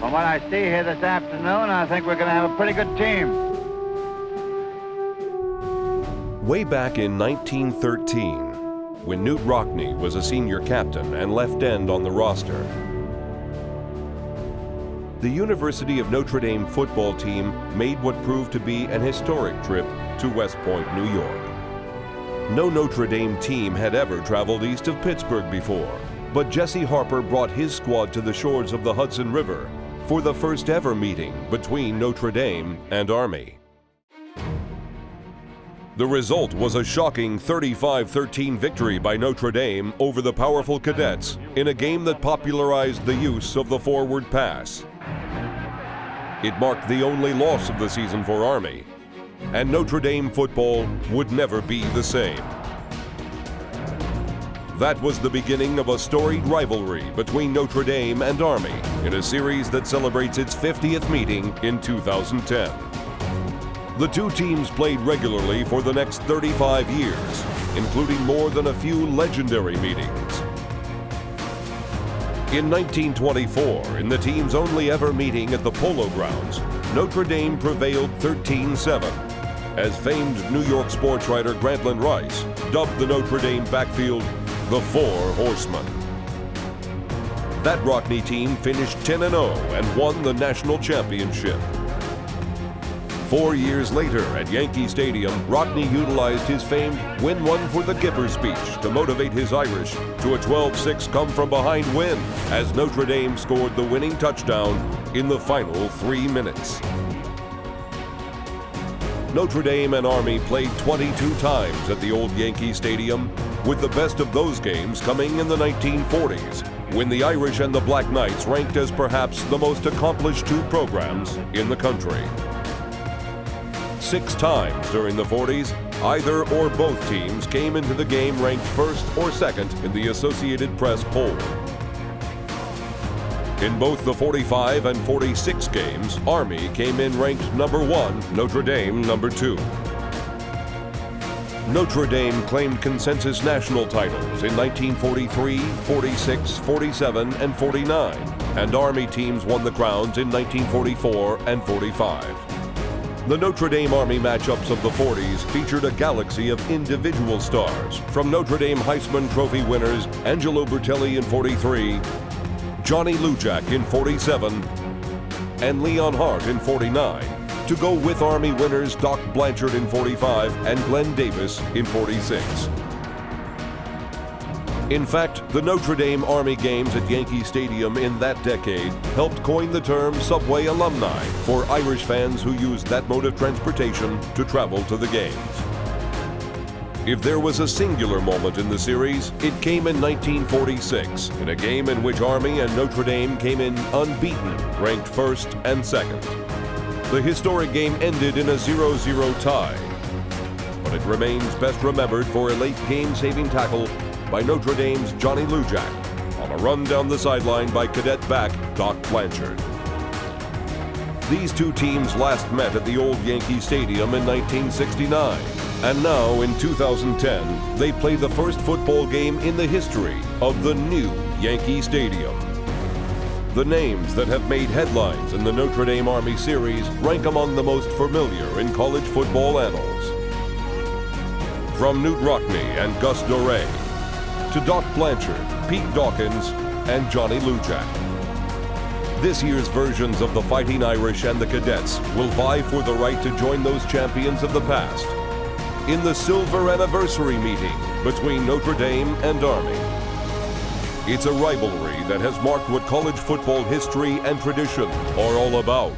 From what I see here this afternoon, I think we're going to have a pretty good team. Way back in 1913, when Newt Rockne was a senior captain and left end on the roster, the University of Notre Dame football team made what proved to be an historic trip to West Point, New York. No Notre Dame team had ever traveled east of Pittsburgh before, but Jesse Harper brought his squad to the shores of the Hudson River for the first ever meeting between Notre Dame and Army. The result was a shocking 35-13 victory by Notre Dame over the powerful Cadets in a game that popularized the use of the forward pass. It marked the only loss of the season for Army, and Notre Dame football would never be the same. That was the beginning of a storied rivalry between Notre Dame and Army in a series that celebrates its 50th meeting in 2010. The two teams played regularly for the next 35 years, including more than a few legendary meetings. In 1924, in the team's only ever meeting at the Polo Grounds, Notre Dame prevailed 13-7, as famed New York sports writer Grantland Rice dubbed the Notre Dame backfield the Four Horsemen. That Rockne team finished 10-0 and won the national championship. 4 years later at Yankee Stadium, Rockne utilized his famed "Win One for the Gipper" speech to motivate his Irish to a 12-6 come-from-behind win as Notre Dame scored the winning touchdown in the final 3 minutes. Notre Dame and Army played 22 times at the old Yankee Stadium, with the best of those games coming in the 1940s, when the Irish and the Black Knights ranked as perhaps the most accomplished two programs in the country. 6 times during the 40s, either or both teams came into the game ranked first or second in the Associated Press poll. In both the 45 and 46 games, Army came in ranked number 1, Notre Dame number 2. Notre Dame claimed consensus national titles in 1943, 46, 47, and 49, and Army teams won the crowns in 1944 and 45. The Notre Dame-Army matchups of the 40s featured a galaxy of individual stars, from Notre Dame Heisman Trophy winners Angelo Bertelli in 43, Johnny Lujack in 47, and Leon Hart in 49, to go with Army winners Doc Blanchard in 45 and Glenn Davis in 46. In fact, the Notre Dame Army games at Yankee Stadium in that decade helped coin the term Subway alumni for Irish fans who used that mode of transportation to travel to the games. If there was a singular moment in the series, it came in 1946, in a game in which Army and Notre Dame came in unbeaten, ranked first and second. The historic game ended in a 0-0 tie, but it remains best remembered for a late game-saving tackle by Notre Dame's Johnny Lujack on a run down the sideline by cadet back Doc Blanchard. These two teams last met at the old Yankee Stadium in 1969, and now in 2010, they play the first football game in the history of the new Yankee Stadium. The names that have made headlines in the Notre Dame Army series rank among the most familiar in college football annals. From Newt Rockne and Gus Doré, to Doc Blanchard, Pete Dawkins, and Johnny Lujack. This year's versions of the Fighting Irish and the Cadets will vie for the right to join those champions of the past in the Silver Anniversary meeting between Notre Dame and Army. It's a rivalry that has marked what college football history and tradition are all about.